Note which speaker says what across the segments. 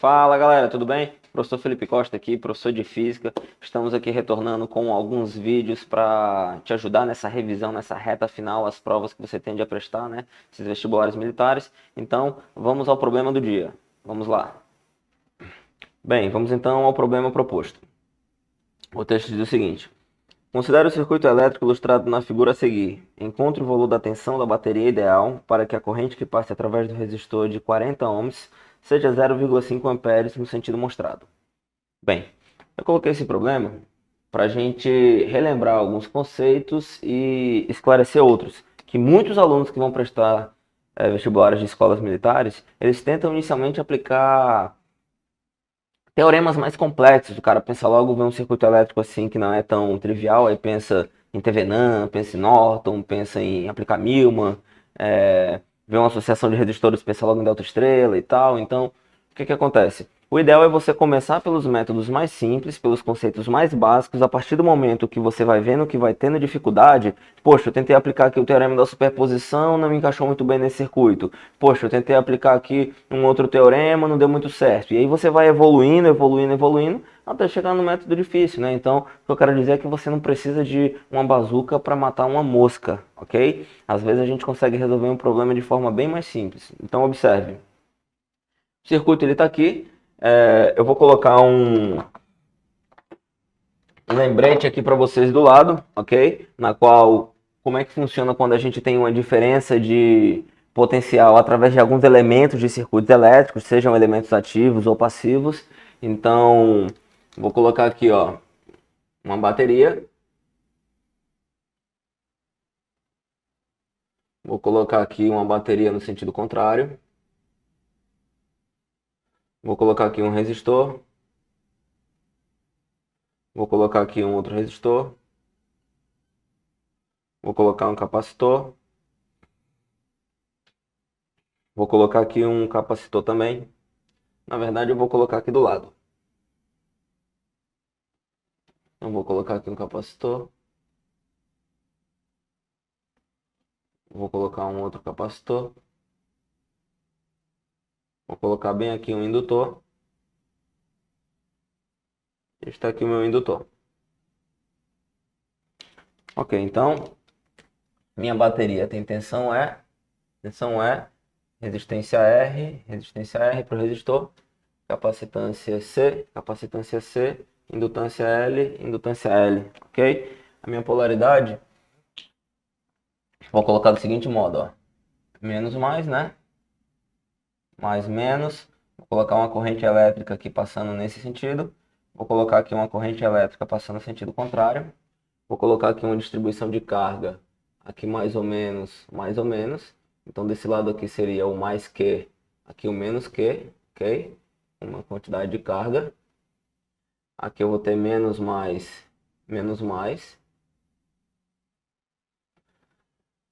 Speaker 1: Fala galera, tudo bem? Professor Felipe Costa aqui, professor de Física. Estamos aqui retornando com alguns vídeos para te ajudar nessa revisão, nessa reta final, as provas que você tende a prestar, né? Esses vestibulares militares. Então, vamos ao problema do dia. Vamos lá. Bem, vamos então ao problema proposto. O texto diz o seguinte: considere o circuito elétrico ilustrado na figura a seguir. Encontre o valor da tensão da bateria ideal para que a corrente que passe através do resistor de 40 ohms seja 0,5 amperes no sentido mostrado. Bem, eu coloquei esse problema para a gente relembrar alguns conceitos e esclarecer outros, que muitos alunos que vão prestar vestibulares de escolas militares, eles tentam inicialmente aplicar teoremas mais complexos. O cara pensa logo, vê um circuito elétrico assim que não é tão trivial, aí pensa em Thevenin, pensa em Norton, pensa em aplicar Millman, vê uma associação de resistores, pensa logo em delta estrela e tal. Então, o que acontece? O ideal é você começar pelos métodos mais simples, pelos conceitos mais básicos. A partir do momento que você vai vendo que vai tendo dificuldade, poxa, eu tentei aplicar aqui o teorema da superposição, não me encaixou muito bem nesse circuito. Poxa, eu tentei aplicar aqui um outro teorema, não deu muito certo. E aí você vai evoluindo, até chegar no método difícil, né? Então, o que eu quero dizer é que você não precisa de uma bazuca para matar uma mosca, ok? Às vezes a gente consegue resolver um problema de forma bem mais simples. Então, observe. O circuito ele está aqui. Eu vou colocar um lembrete aqui para vocês do lado, ok? Na qual, como é que funciona quando a gente tem uma diferença de potencial através de alguns elementos de circuitos elétricos, sejam elementos ativos ou passivos. Então, vou colocar aqui, ó, uma bateria. Vou colocar aqui uma bateria no sentido contrário. Vou colocar aqui um resistor. Vou colocar aqui um outro resistor. Vou colocar um capacitor. Vou colocar aqui um capacitor também. Na verdade, eu vou colocar aqui do lado. Então, vou colocar aqui um capacitor. Vou colocar um outro capacitor. Vou colocar bem aqui um indutor. Está aqui o meu indutor. Ok, então, minha bateria tem tensão E, resistência R para o resistor, capacitância C, indutância L, ok? A minha polaridade, vou colocar do seguinte modo, ó, menos mais, né? Mais menos, vou colocar uma corrente elétrica aqui passando nesse sentido, vou colocar aqui uma corrente elétrica passando no sentido contrário, vou colocar aqui uma distribuição de carga, aqui mais ou menos, então desse lado aqui seria o mais Q, aqui o menos Q, ok? Uma quantidade de carga, aqui eu vou ter menos mais,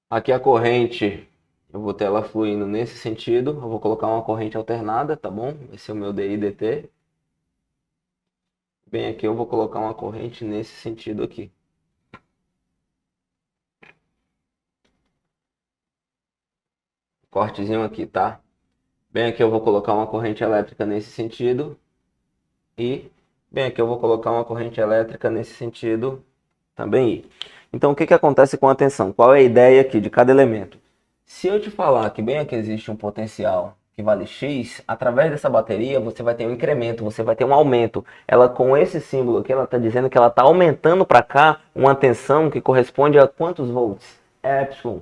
Speaker 1: aqui a corrente, eu vou ter ela fluindo nesse sentido, eu vou colocar uma corrente alternada, tá bom? Esse é o meu DI/dt. Bem aqui eu vou colocar uma corrente nesse sentido aqui. Cortezinho aqui, tá? Bem aqui eu vou colocar uma corrente elétrica nesse sentido. E bem aqui eu vou colocar uma corrente elétrica nesse sentido também. Então o que acontece com a tensão? Qual é a ideia aqui de cada elemento? Se eu te falar que bem aqui existe um potencial que vale X, através dessa bateria você vai ter um incremento, você vai ter um aumento. Ela com esse símbolo aqui, ela está dizendo que ela está aumentando para cá uma tensão que corresponde a quantos volts? Epsilon.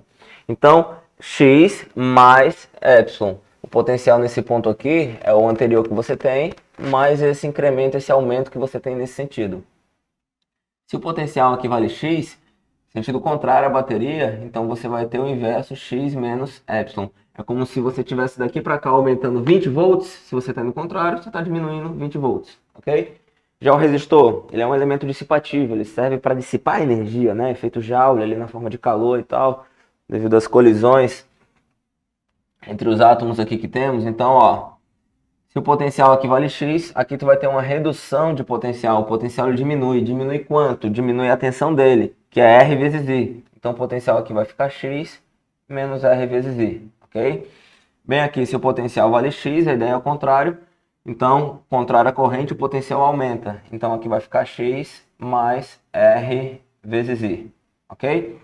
Speaker 1: Então, X mais Epsilon. O potencial nesse ponto aqui é o anterior que você tem, mais esse incremento, esse aumento que você tem nesse sentido. Se o potencial aqui vale X, sentido contrário à bateria, então você vai ter o inverso, X menos Epsilon. É como se você tivesse daqui para cá aumentando 20 volts, se você está no contrário, você está diminuindo 20 volts, ok? Já o resistor, ele é um elemento dissipativo, ele serve para dissipar energia, né? Efeito Joule ali na forma de calor e tal, devido às colisões entre os átomos aqui que temos. Então, ó, se o potencial aqui vale X, aqui tu vai ter uma redução de potencial. O potencial ele diminui. Diminui quanto? Diminui a tensão dele, que é R vezes I. Então o potencial aqui vai ficar X menos R vezes I, ok? Bem aqui, se o potencial vale X, a ideia é o contrário. Então, contrário à corrente, o potencial aumenta. Então, aqui vai ficar X mais R vezes I, ok?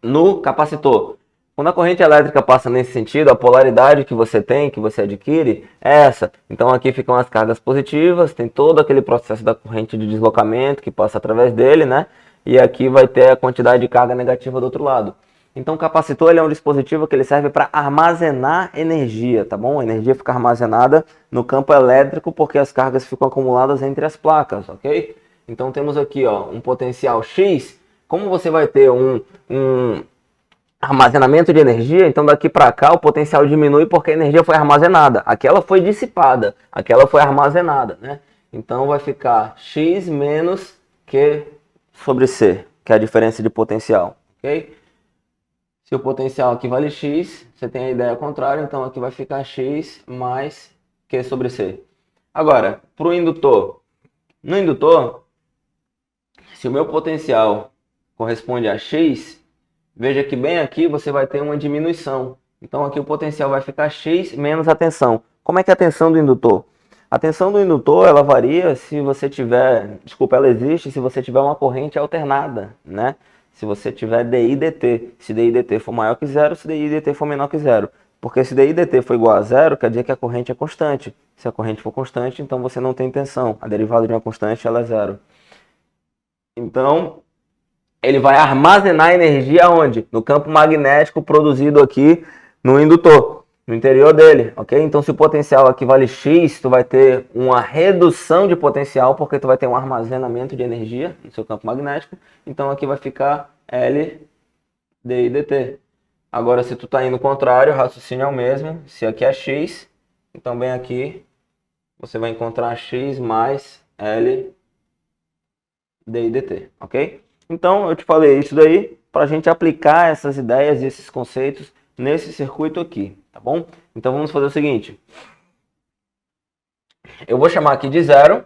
Speaker 1: No capacitor, quando a corrente elétrica passa nesse sentido, a polaridade que você tem, que você adquire, é essa. Então, aqui ficam as cargas positivas, tem todo aquele processo da corrente de deslocamento que passa através dele, né? E aqui vai ter a quantidade de carga negativa do outro lado. Então, o capacitor ele é um dispositivo que ele serve para armazenar energia, tá bom? A energia fica armazenada no campo elétrico porque as cargas ficam acumuladas entre as placas, ok? Então, temos aqui ó, um potencial X. Como você vai ter um armazenamento de energia, então daqui para cá o potencial diminui porque a energia foi armazenada. Aquela foi dissipada, aquela foi armazenada, né? Então, vai ficar X menos Q sobre C, que é a diferença de potencial, ok? Se o potencial aqui vale X, você tem a ideia contrária, então aqui vai ficar X mais Q sobre C. Agora, para o indutor. No indutor, se o meu potencial corresponde a X, veja que bem aqui você vai ter uma diminuição. Então aqui o potencial vai ficar X menos a tensão. Como é que é a tensão do indutor? A tensão do indutor, ela varia se você tiver, ela existe se você tiver uma corrente alternada, né? Se você tiver DI dt, se DI dt for maior que zero, se DI dt for menor que zero. Porque se DI dt for igual a zero, quer dizer que a corrente é constante. Se a corrente for constante, então você não tem tensão. A derivada de uma constante ela é zero. Então, ele vai armazenar energia onde? No campo magnético produzido aqui no indutor, no interior dele, ok? Então, se o potencial aqui vale X, tu vai ter uma redução de potencial, porque tu vai ter um armazenamento de energia no seu campo magnético. Então, aqui vai ficar L dI dt. Agora, se tu tá indo contrário, o raciocínio é o mesmo. Se aqui é X, então bem aqui, você vai encontrar X mais L dI dt, ok? Então, eu te falei isso daí para a gente aplicar essas ideias e esses conceitos nesse circuito aqui, tá bom? Então, vamos fazer o seguinte. Eu vou chamar aqui de zero.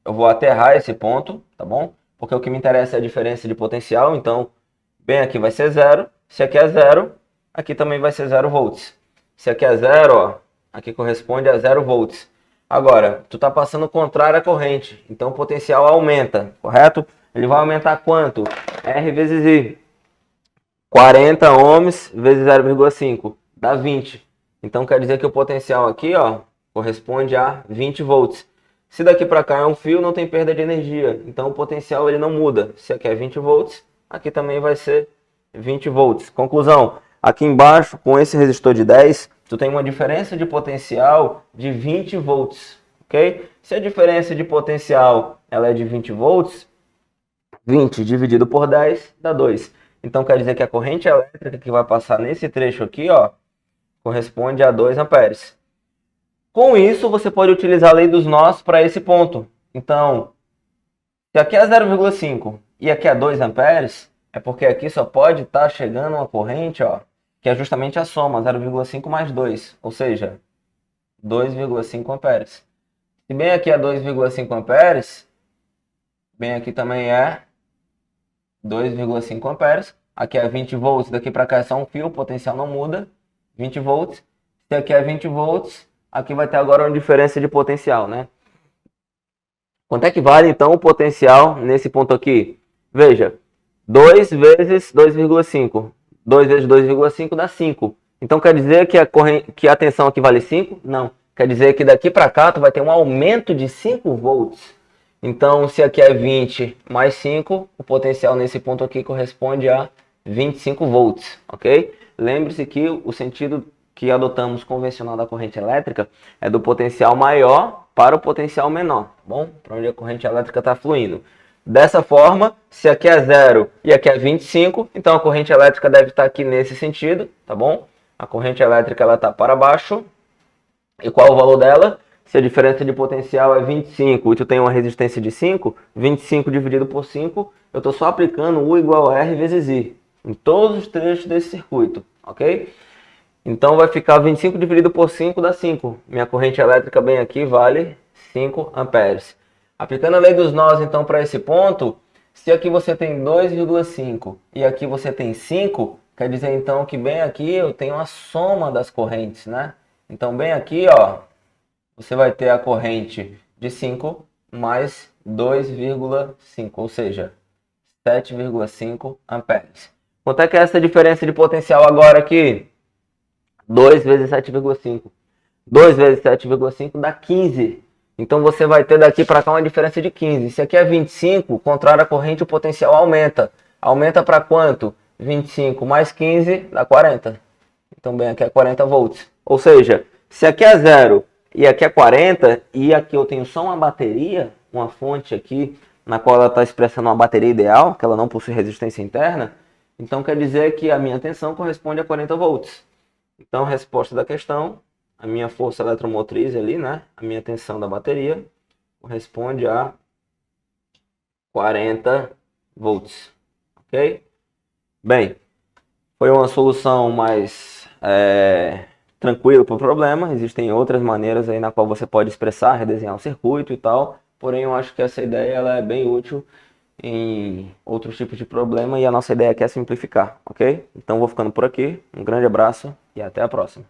Speaker 1: Eu vou aterrar esse ponto, tá bom? Porque o que me interessa é a diferença de potencial. Então, bem aqui vai ser zero. Se aqui é zero, aqui também vai ser 0 volts. Se aqui é zero, ó, aqui corresponde a 0 volts. Agora, tu está passando o contrário à corrente, então o potencial aumenta, correto? Ele vai aumentar quanto? R vezes I. 40 ohms vezes 0,5 dá 20. Então quer dizer que o potencial aqui ó, corresponde a 20 volts. Se daqui para cá é um fio, não tem perda de energia. Então o potencial ele não muda. Se aqui é 20 volts, aqui também vai ser 20 volts. Conclusão, aqui embaixo com esse resistor de 10, tu tem uma diferença de potencial de 20 volts, ok? Se a diferença de potencial ela é de 20 volts, 20 dividido por 10 dá 2. Então quer dizer que a corrente elétrica que vai passar nesse trecho aqui, ó, corresponde a 2 amperes. Com isso, você pode utilizar a lei dos nós para esse ponto. Então, se aqui é 0,5 e aqui é 2 amperes, é porque aqui só pode estar chegando uma corrente, ó, que é justamente a soma, 0,5 mais 2, ou seja, 2,5 amperes. Se bem aqui é 2,5 amperes, bem aqui também é 2,5 amperes. Aqui é 20 volts, daqui para cá é só um fio, o potencial não muda, 20 volts. Se aqui é 20 volts, aqui vai ter agora uma diferença de potencial, né? Quanto é que vale então o potencial nesse ponto aqui? Veja, 2 vezes 2,5. 2 vezes 2,5 dá 5. Então quer dizer que a tensão aqui vale 5? Não. Quer dizer que daqui para cá tu vai ter um aumento de 5 volts. Então, se aqui é 20 mais 5, o potencial nesse ponto aqui corresponde a 25 volts, ok? Lembre-se que o sentido que adotamos convencional da corrente elétrica é do potencial maior para o potencial menor, tá bom? Para onde a corrente elétrica está fluindo. Dessa forma, se aqui é 0 e aqui é 25, então a corrente elétrica deve estar aqui nesse sentido, tá bom? A corrente elétrica ela está para baixo. E qual é o valor dela? Se a diferença de potencial é 25 e tu tem uma resistência de 5, 25 dividido por 5, eu estou só aplicando U igual a R vezes I em todos os trechos desse circuito, ok? Então vai ficar 25 dividido por 5 dá 5. Minha corrente elétrica bem aqui vale 5 amperes. Aplicando a lei dos nós então para esse ponto, se aqui você tem 2,5 e aqui você tem 5, quer dizer então que bem aqui eu tenho a soma das correntes, né? Então bem aqui ó, você vai ter a corrente de 5 mais 2,5, ou seja, 7,5 amperes. Quanto é que é essa diferença de potencial agora aqui? 2 vezes 7,5. 2 vezes 7,5 dá 15. Então você vai ter daqui para cá uma diferença de 15. Se aqui é 25, contrário à corrente, o potencial aumenta. Aumenta para quanto? 25 mais 15 dá 40. Então bem, aqui é 40 volts. Ou seja, se aqui é 0 e aqui é 40, e aqui eu tenho só uma bateria, uma fonte aqui, na qual ela está expressando uma bateria ideal, que ela não possui resistência interna, então quer dizer que a minha tensão corresponde a 40 volts. Então, resposta da questão, a minha força eletromotriz ali, né? A minha tensão da bateria corresponde a 40 volts, ok? Bem, foi uma solução mais tranquila para o problema. Existem outras maneiras aí na qual você pode expressar, redesenhar o circuito e tal. Porém, eu acho que essa ideia ela é bem útil em outros tipos de problema e a nossa ideia aqui é simplificar, ok? Então, vou ficando por aqui. Um grande abraço e até a próxima.